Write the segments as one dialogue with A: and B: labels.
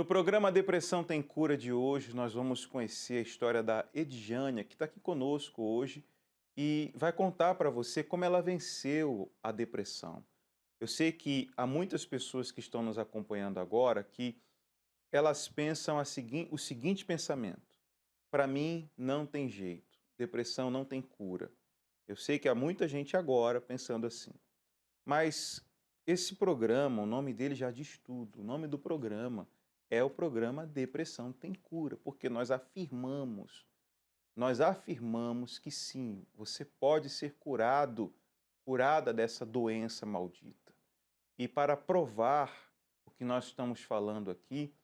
A: No programa Depressão Tem Cura de hoje, nós vamos conhecer a história da Edjânia, que está aqui conosco hoje e vai contar para você como ela venceu a depressão. Eu sei que há muitas pessoas que estão nos acompanhando agora que elas pensam o seguinte pensamento: para mim não tem jeito, depressão não tem cura. Eu sei que há muita gente agora pensando assim, mas esse programa, o nome dele já diz tudo. O nome do programa é o programa Depressão Tem Cura, porque nós afirmamos que sim, você pode ser curado, curada dessa doença maldita. E para provar o que nós estamos falando aqui,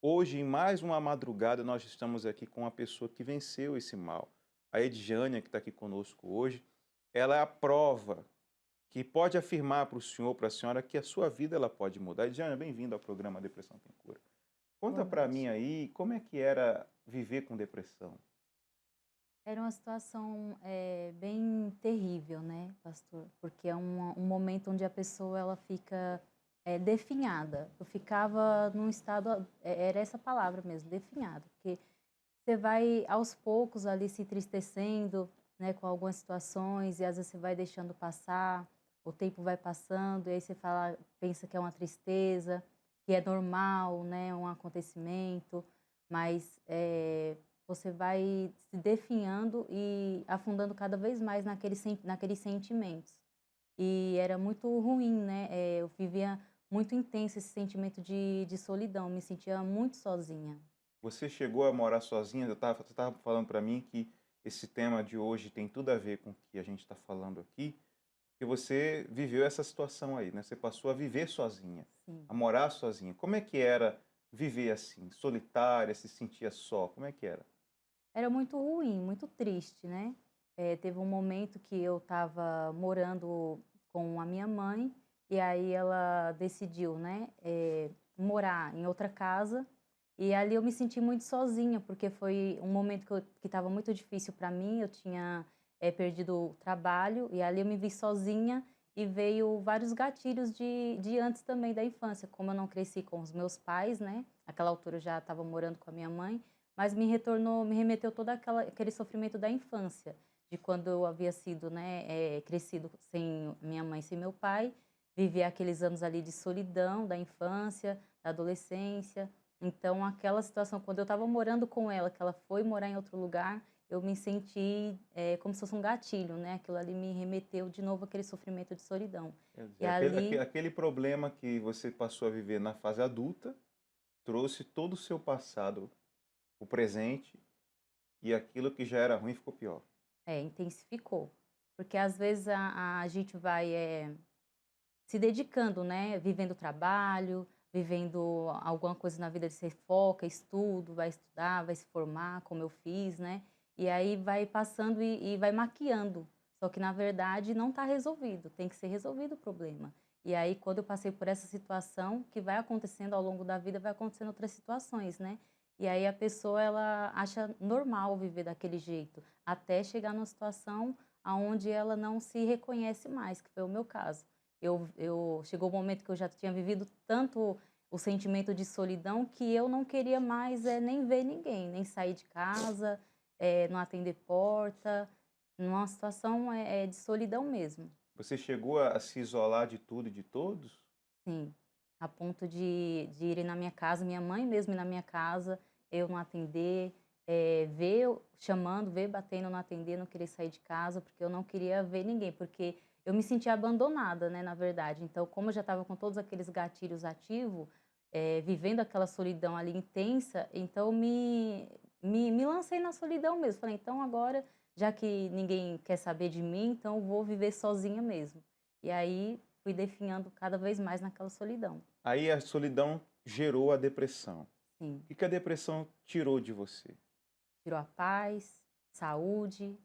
A: hoje, em mais uma madrugada, nós estamos aqui com uma pessoa que venceu esse mal. A Edjânia, que está aqui conosco hoje, ela é a prova que pode afirmar para o senhor, para a senhora, que a sua vida ela pode mudar. Edjânia, bem-vindo ao programa Depressão Tem Cura.
B: Boa
A: Conta para mim
B: noite.
A: aí como é que era viver com depressão.
B: Era uma situação, bem terrível, né, pastor, porque é um momento onde a pessoa ela fica, definhada. Eu ficava num estado, era essa palavra mesmo, definhado, porque você vai aos poucos ali se entristecendo, né, com algumas situações e às vezes você vai deixando passar, o tempo vai passando e aí você fala pensa que é uma tristeza, que é normal, né, um acontecimento, mas, você vai se definhando e afundando cada vez mais naqueles sentimentos. E era muito ruim, né, eu vivia muito intenso esse sentimento de solidão, me sentia muito sozinha.
A: Você chegou a morar sozinha? Você estava falando para mim que esse tema de hoje tem tudo a ver com o que a gente está falando aqui, que você viveu essa situação aí, né? Você passou a viver sozinha,
B: Sim.
A: a morar sozinha. Como é que era viver assim, solitária, se sentia só? Como é que era?
B: Era muito ruim, muito triste, né. Teve um momento que eu estava morando com a minha mãe, e aí ela decidiu, né, morar em outra casa, e ali eu me senti muito sozinha, porque foi um momento que estava muito difícil para mim, eu tinha, perdido o trabalho, e ali eu me vi sozinha, e veio vários gatilhos de antes também da infância, como eu não cresci com os meus pais, né, naquela altura eu já estava morando com a minha mãe, mas me remeteu todo aquele sofrimento da infância, de quando eu havia sido, né, crescido sem minha mãe, sem meu pai, vivi aqueles anos ali de solidão da infância, da adolescência. Então aquela situação, quando eu estava morando com ela, que ela foi morar em outro lugar, eu me senti, como se fosse um gatilho, né, aquilo ali me remeteu de novo àquele sofrimento de solidão.
A: Quer
B: E
A: dizer,
B: ali
A: aquele problema que você passou a viver na fase adulta trouxe todo o seu passado, o presente, e aquilo que já era ruim ficou pior.
B: intensificou, porque às vezes a gente vai, se dedicando, né, vivendo o trabalho, vivendo alguma coisa na vida, você foca, estudo, vai estudar, vai se formar, como eu fiz, né, e aí vai passando e vai maquiando, só que na verdade não está resolvido, tem que ser resolvido o problema. E aí quando eu passei por essa situação, que vai acontecendo ao longo da vida, vai acontecendo outras situações, né, e aí a pessoa ela acha normal viver daquele jeito, até chegar numa situação aonde ela não se reconhece mais, que foi o meu caso. Eu chegou o momento que eu já tinha vivido tanto o sentimento de solidão que eu não queria mais, nem ver ninguém, nem sair de casa, não atender porta, numa situação, de solidão mesmo.
A: Você chegou a se isolar de tudo e de todos?
B: Sim, a ponto de irem na minha casa, minha mãe mesmo ir na minha casa, eu não atender, ver eu chamando, ver batendo, não atender, não querer sair de casa, porque eu não queria ver ninguém, porque eu me sentia abandonada, né, na verdade. Então, como eu já estava com todos aqueles gatilhos ativos, vivendo aquela solidão ali intensa, então me lancei na solidão mesmo. Falei: "Então agora, já que ninguém quer saber de mim, então eu vou viver sozinha mesmo". E aí fui definhando cada vez mais naquela solidão.
A: Aí a solidão gerou a depressão.
B: Sim,
A: O que a depressão tirou de você?
B: tirou a paz, saúde,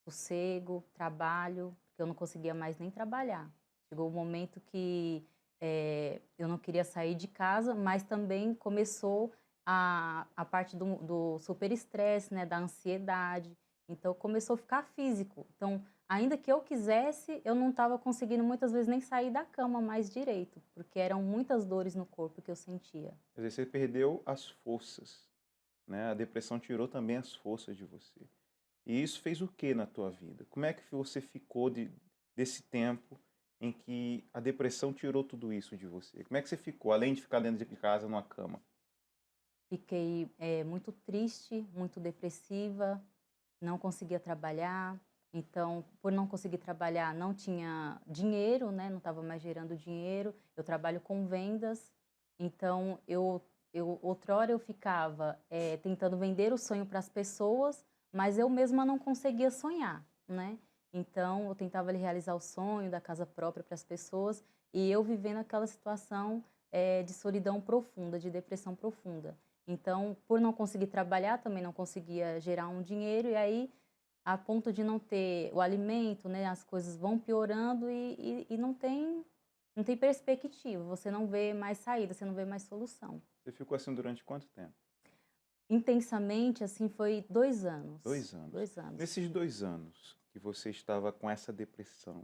B: sossego, trabalho, porque eu não conseguia mais nem trabalhar. Chegou um momento que, eu não queria sair de casa, mas também começou a parte do super estresse, né, da ansiedade. Então começou a ficar físico. Então, ainda que eu quisesse, eu não estava conseguindo muitas vezes nem sair da cama mais direito, porque eram muitas dores no corpo que eu sentia.
A: Quer dizer, você perdeu as forças, né? A depressão tirou também as forças de você. E isso fez o que na tua vida? Como é que você ficou desse tempo em que a depressão tirou tudo isso de você? Como é que você ficou, além de ficar dentro de casa numa cama?
B: Fiquei, muito triste, muito depressiva, não conseguia trabalhar. Então, por não conseguir trabalhar, não tinha dinheiro, né, não estava mais gerando dinheiro. Eu trabalho com vendas, então eu outrora eu ficava, tentando vender o sonho para as pessoas, mas eu mesma não conseguia sonhar, né. Então eu tentava ali realizar o sonho da casa própria para as pessoas, e eu vivendo aquela situação, de solidão profunda, de depressão profunda. Então, por não conseguir trabalhar, também não conseguia gerar um dinheiro, e aí, a ponto de não ter o alimento, né, as coisas vão piorando e não tem perspectiva, você não vê mais saída, você não vê mais solução.
A: Você ficou assim durante quanto tempo?
B: Intensamente, assim, foi 2 anos,
A: 2 anos.
B: 2 anos.
A: Nesses 2 anos que você estava com essa depressão,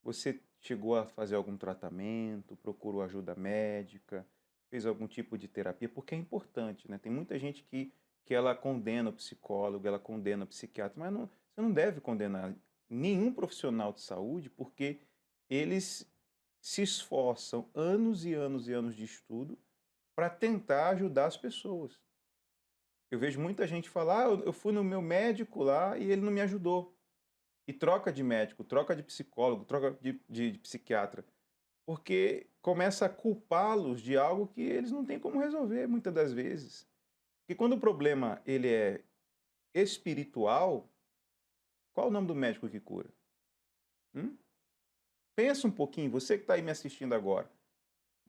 A: você chegou a fazer algum tratamento, procurou ajuda médica, fez algum tipo de terapia? Porque é importante, né? Tem muita gente que ela condena o psicólogo, ela condena o psiquiatra, mas não, você não deve condenar nenhum profissional de saúde porque eles se esforçam anos e anos e anos de estudo para tentar ajudar as pessoas. Eu vejo muita gente falar, ah, eu fui no meu médico lá e ele não me ajudou. E troca de médico, troca de psicólogo, troca de psiquiatra, porque começa a culpá-los de algo que eles não têm como resolver muitas das vezes. Porque quando o problema ele é espiritual, qual o nome do médico que cura? Hum? Pensa um pouquinho, você que está aí me assistindo agora.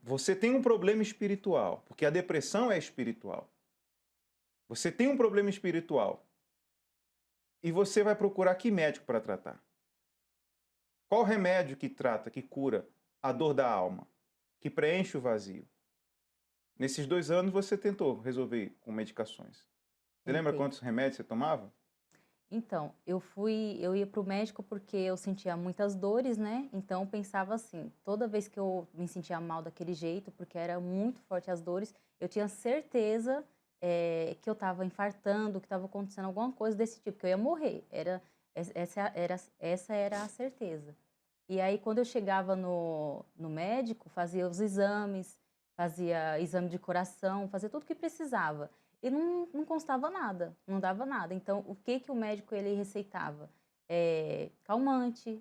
A: Você tem um problema espiritual, porque a depressão é espiritual. Você tem um problema espiritual e você vai procurar que médico para tratar? Qual remédio que trata, que cura a dor da alma, que preenche o vazio? Nesses 2 anos você tentou resolver com medicações. Você lembra
B: Tentei.
A: quantos remédios você tomava?
B: Então, eu ia para o médico porque eu sentia muitas dores, né, então eu pensava assim, toda vez que eu me sentia mal daquele jeito, porque era muito forte as dores, eu tinha certeza, que eu estava infartando, que estava acontecendo alguma coisa desse tipo, que eu ia morrer, essa era a certeza. E aí quando eu chegava no médico, fazia os exames, fazia exame de coração, fazia tudo o que precisava. E não constava nada, não dava nada. Então o que que o médico ele receitava? Calmante,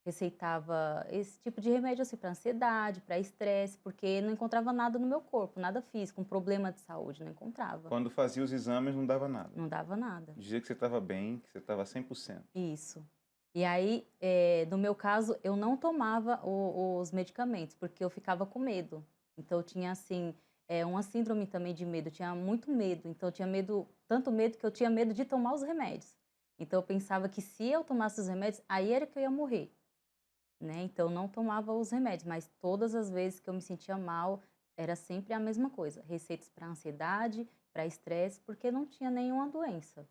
B: receitava esse tipo de remédio, assim, para ansiedade, para estresse, porque não encontrava nada no meu corpo, nada físico, um problema de saúde, não encontrava,
A: Quando fazia os exames não dava nada.
B: não dava nada.
A: Dizia que você estava bem, que você estava 100%.
B: Isso. E aí, no meu caso, eu não tomava os medicamentos, porque eu ficava com medo. Então eu tinha, assim, uma síndrome também de medo, eu tinha muito medo. Então eu tinha medo, tanto medo que eu tinha medo de tomar os remédios. Então eu pensava que se eu tomasse os remédios, aí era que eu ia morrer, né. Então eu não tomava os remédios, mas todas as vezes que eu me sentia mal, era sempre a mesma coisa, receitas para ansiedade, para estresse, porque não tinha nenhuma doença.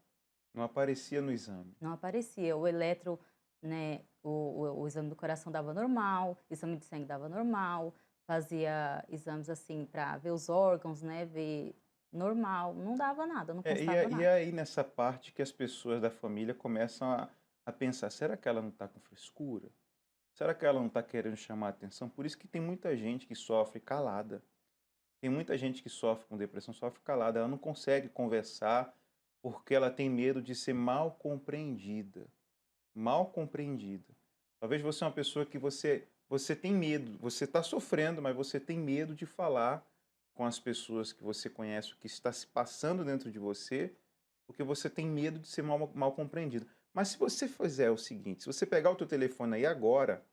A: Não aparecia no exame.
B: Não aparecia. O eletro, né, o exame do coração dava normal, exame de sangue dava normal, fazia exames, assim, para ver os órgãos, né, ver normal, não dava nada, não
A: É,
B: constava
A: e
B: nada.
A: aí nessa parte que as pessoas da família começam a pensar, será que ela não está com frescura? Será que ela não está querendo chamar a atenção? Por isso que tem muita gente que sofre calada. Tem muita gente que sofre com depressão, sofre calada, ela não consegue conversar porque ela tem medo de ser mal compreendida. Mal compreendida. Talvez você é uma pessoa que você tem medo, você está sofrendo, mas você tem medo de falar com as pessoas que você conhece, o que está se passando dentro de você, porque você tem medo de ser mal compreendido. Mas se você fizer o seguinte, se você pegar o teu telefone aí agora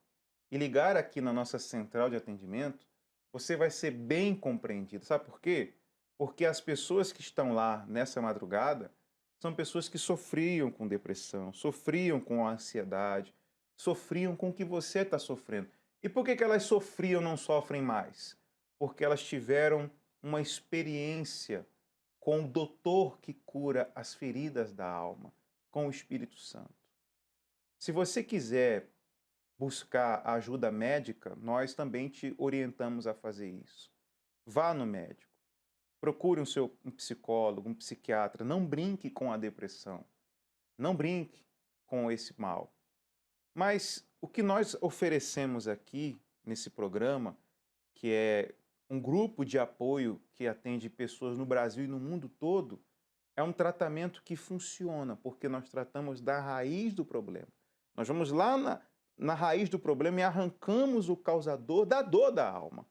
A: e ligar aqui na nossa central de atendimento, você vai ser bem compreendido. Sabe por quê? Porque as pessoas que estão lá nessa madrugada são pessoas que sofriam com depressão, sofriam com ansiedade, sofriam com o que você está sofrendo. E por que elas sofriam e não sofrem mais? Porque elas tiveram uma experiência com o doutor que cura as feridas da alma, com o Espírito Santo. Se você quiser buscar ajuda médica, nós também te orientamos a fazer isso. Vá no médico. Procure um psicólogo, um psiquiatra. Não brinque com a depressão. Não brinque com esse mal. Mas o que nós oferecemos aqui nesse programa, que é um grupo de apoio que atende pessoas no Brasil e no mundo todo, é um tratamento que funciona, porque nós tratamos da raiz do problema. Nós vamos lá na raiz do problema e arrancamos o causador da dor da alma.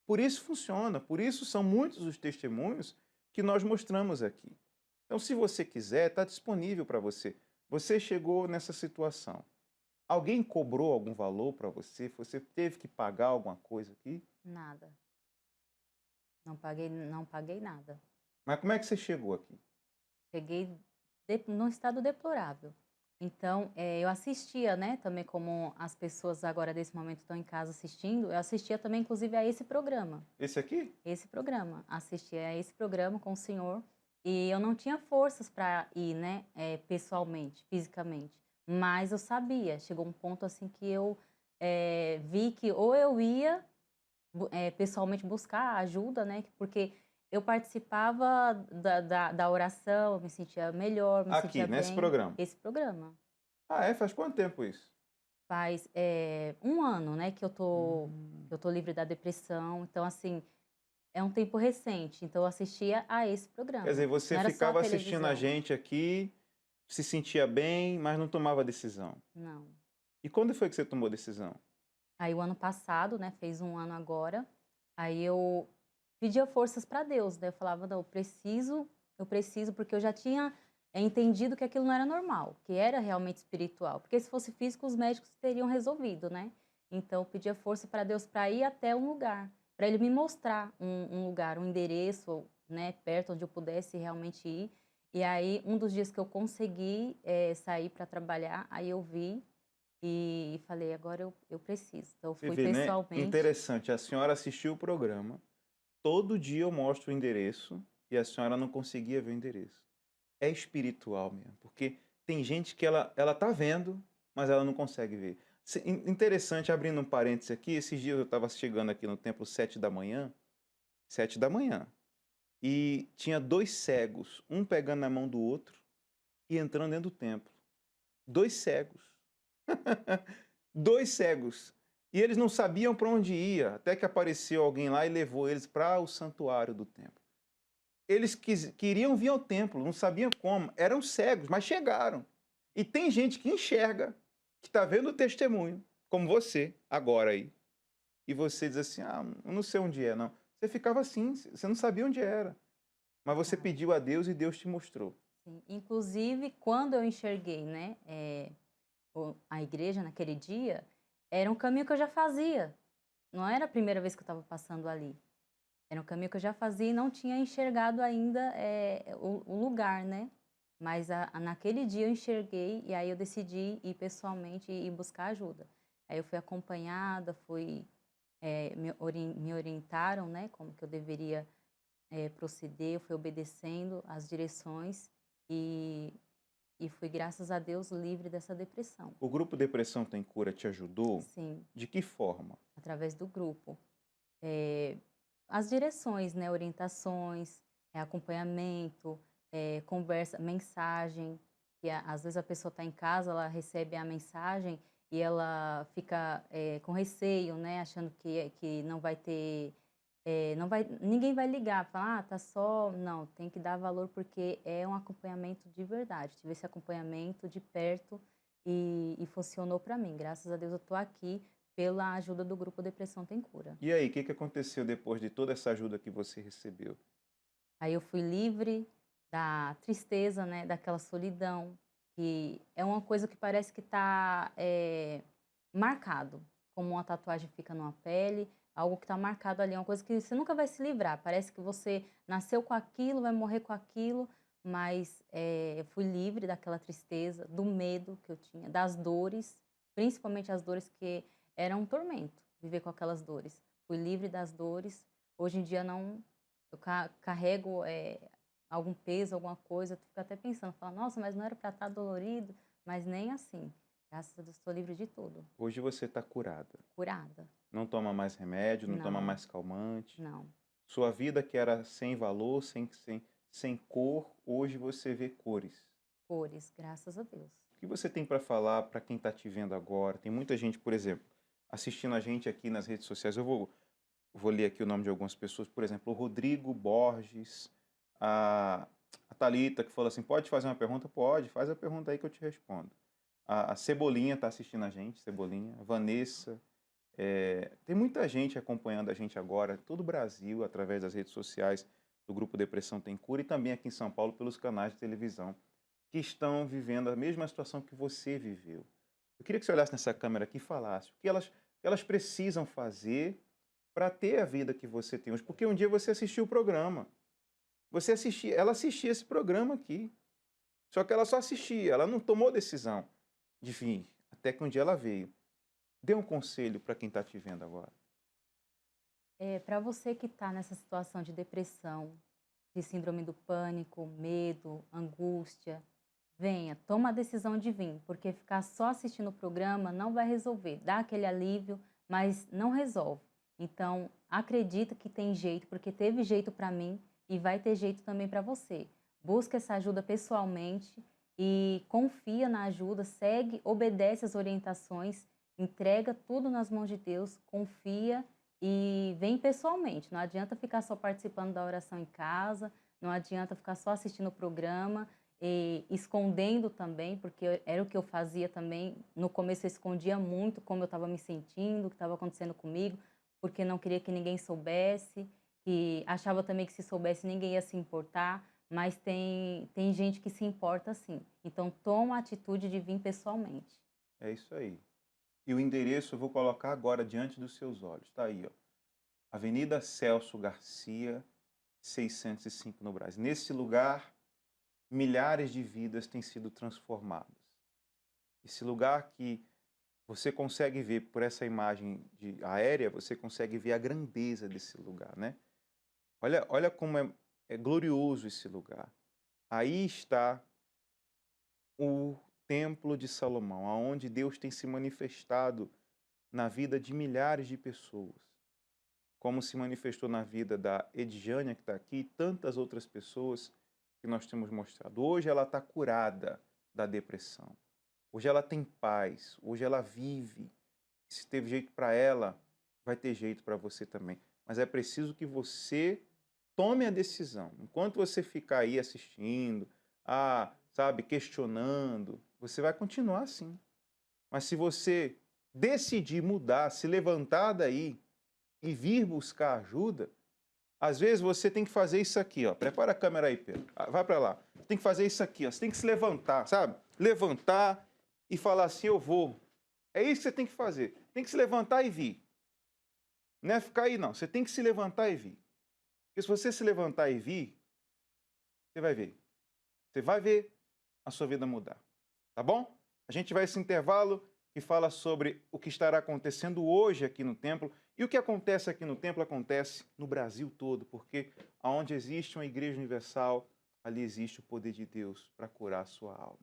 A: Por isso funciona, por isso são muitos os testemunhos que nós mostramos aqui. Então, se você quiser, está disponível para você. Você chegou nessa situação. Alguém cobrou algum valor para você? Você teve que pagar alguma coisa aqui?
B: Nada. Não paguei nada.
A: Mas como é que você chegou aqui?
B: Cheguei num estado deplorável. Então, eu assistia, né, também como as pessoas agora desse momento estão em casa assistindo, eu assistia também inclusive a esse programa.
A: Esse aqui?
B: Esse programa, assistia a esse programa com o senhor, e eu não tinha forças para ir, né, pessoalmente, fisicamente, mas eu sabia, chegou um ponto assim que eu vi que ou eu ia pessoalmente buscar ajuda, né, porque eu participava da oração, eu me sentia melhor, me
A: Aqui,
B: sentia
A: nesse
B: bem.
A: programa.
B: Esse programa.
A: Ah, é? Faz quanto tempo isso?
B: Faz, 1 ano, né, que eu tô livre da depressão, então assim, é um tempo recente, então eu assistia a esse
A: Quer dizer,
B: programa,
A: você
B: não era só a
A: ficava assistindo a
B: televisão,
A: gente aqui, se sentia bem, mas não tomava decisão.
B: não.
A: E quando foi que você tomou decisão?
B: Aí o ano passado, né, fez 1 ano agora, aí eu pedia forças para Deus, né, eu falava: "Não, eu preciso", porque eu já tinha, entendido que aquilo não era normal, que era realmente espiritual, porque se fosse físico os médicos teriam resolvido, né. Então eu pedia força para Deus para ir até um lugar, para Ele me mostrar um lugar, um endereço, né, perto onde eu pudesse realmente ir. E aí um dos dias que eu consegui, sair para trabalhar, aí eu vi e falei: "Agora eu preciso". Então eu
A: Você
B: fui
A: vê, né?
B: pessoalmente.
A: Interessante, a senhora assistiu o programa, todo dia eu mostro o endereço e a senhora não conseguia ver o endereço. É espiritual mesmo, porque tem gente que ela tá vendo, mas ela não consegue ver. Interessante, abrindo um parênteses aqui, esses dias eu estava chegando aqui no templo 7 da manhã, 7 da manhã, e tinha 2 cegos, um pegando na mão do outro e entrando dentro do templo. 2 cegos. 2 cegos. E eles não sabiam para onde ia, até que apareceu alguém lá e levou eles para o santuário do templo. Eles queriam vir ao templo, não sabiam como, eram cegos, mas chegaram. E tem gente que enxerga, que está vendo o testemunho, como você, agora aí. E você diz assim: ah, eu não sei onde é, não. Você ficava assim, você não sabia onde era. Mas você
B: Exato,
A: pediu a Deus e Deus te mostrou.
B: sim. Inclusive, quando eu enxerguei, né, a igreja naquele dia, era um caminho que eu já fazia. Não era a primeira vez que eu estava passando ali. Era um caminho que eu já fazia e não tinha enxergado ainda, o lugar, né. Mas naquele dia eu enxerguei e aí eu decidi ir pessoalmente e buscar ajuda. Aí eu fui acompanhada, me orientaram, né, como que eu deveria, proceder, eu fui obedecendo as direções e e fui, graças a Deus, livre dessa depressão.
A: O grupo Depressão Tem Cura te ajudou?
B: Sim,
A: De que forma?
B: através do grupo. Eh, as direções, né, orientações, acompanhamento, conversa, mensagem, que às vezes a pessoa está em casa, ela recebe a mensagem e ela fica, com receio, né, achando que não vai ter, não vai, ninguém vai ligar, falar: "Ah, tá só", não, tem que dar valor porque é um acompanhamento de verdade. Tive esse acompanhamento de perto e funcionou para mim. Graças a Deus eu tô aqui pela ajuda do grupo Depressão Tem Cura.
A: E aí, o que aconteceu depois de toda essa ajuda que você recebeu?
B: Aí eu fui livre da tristeza, né, daquela solidão, que é uma coisa que parece que está marcado, como uma tatuagem fica numa pele, algo que está marcado ali, é uma coisa que você nunca vai se livrar. Parece que você nasceu com aquilo, vai morrer com aquilo, mas eu fui livre daquela tristeza, do medo que eu tinha, das dores, principalmente as dores que eram um tormento, viver com aquelas dores. Fui livre das dores. Hoje em dia não, eu carrego, algum peso, alguma coisa, tu fica até pensando, fala, nossa, mas não era para estar dolorido, mas nem assim. Graças a Deus, estou livre de tudo,
A: Hoje você está curada.
B: curada.
A: Não toma mais remédio, não toma
B: Não,
A: mais calmante.
B: não.
A: Sua vida que era sem valor, sem cor, hoje você vê cores.
B: Cores, graças a Deus.
A: O que você tem para falar para quem está te vendo agora? Tem muita gente, por exemplo, assistindo a gente aqui nas redes sociais. Vou ler aqui o nome de algumas pessoas. Por exemplo, o Rodrigo Borges, a, a Thalita, que falou assim, pode fazer uma pergunta? Pode, faz a pergunta aí que eu te respondo. A Cebolinha está assistindo a gente, Cebolinha. A Vanessa. Tem muita gente acompanhando a gente agora, todo o Brasil, através das redes sociais do Grupo Depressão Tem Cura e também aqui em São Paulo pelos canais de televisão, que estão vivendo a mesma situação que você viveu. Eu queria que você olhasse nessa câmera aqui e falasse o que elas precisam fazer para ter a vida que você tem hoje. Porque um dia você assistiu o programa. Ela assistia esse programa aqui. Só que ela só assistia, ela não tomou decisão de vir. Até que um dia ela veio. Dê um conselho para quem está te vendo agora.
B: Para você que está nessa situação de depressão, de síndrome do pânico, medo, angústia, venha, toma a decisão de vir, porque ficar só assistindo o programa não vai resolver. Dá aquele alívio, mas não resolve. Então, acredita que tem jeito, porque teve jeito para mim e vai ter jeito também para você. Busca essa ajuda pessoalmente e confia na ajuda, segue, obedece as orientações, entrega tudo nas mãos de Deus, confia e vem pessoalmente. Não adianta ficar só participando da oração em casa, não adianta ficar só assistindo o programa e escondendo também, porque era o que eu fazia também. No começo eu escondia muito como eu estava me sentindo, o que estava acontecendo comigo, porque não queria que ninguém soubesse, que achava também que se soubesse ninguém ia se importar, mas tem gente que se importa sim. Então toma a atitude de vir pessoalmente.
A: É isso aí. E o endereço eu vou colocar agora diante dos seus olhos. Está aí, ó. Avenida Celso Garcia, 605 no Brás. Nesse lugar, milhares de vidas têm sido transformadas. Esse lugar que você consegue ver por essa imagem aérea, você consegue ver a grandeza desse lugar, né? Olha como é glorioso esse lugar. Aí está o Templo de Salomão, aonde Deus tem se manifestado na vida de milhares de pessoas, como se manifestou na vida da Edjânia, que está aqui, e tantas outras pessoas que nós temos mostrado. Hoje ela está curada da depressão. Hoje ela tem paz. Hoje ela vive. Se teve jeito para ela, vai ter jeito para você também. Mas é preciso que você tome a decisão. Enquanto você ficar aí assistindo, sabe, questionando, você vai continuar assim. Mas se você decidir mudar, se levantar daí e vir buscar ajuda, às vezes você tem que fazer isso aqui, ó. Prepara a câmera aí, Pedro. Vai para lá. Tem que fazer isso aqui, ó. Você tem que se levantar, sabe? Levantar e falar assim, eu vou. É isso que você tem que fazer. Tem que se levantar e vir. Não é ficar aí, não. Você tem que se levantar e vir. Porque se você se levantar e vir, você vai ver. Você vai ver a sua vida mudar. Tá bom? A gente vai a esse intervalo que fala sobre o que estará acontecendo hoje aqui no templo. E o que acontece aqui no templo acontece no Brasil todo, porque aonde existe uma igreja universal, ali existe o poder de Deus para curar a sua alma.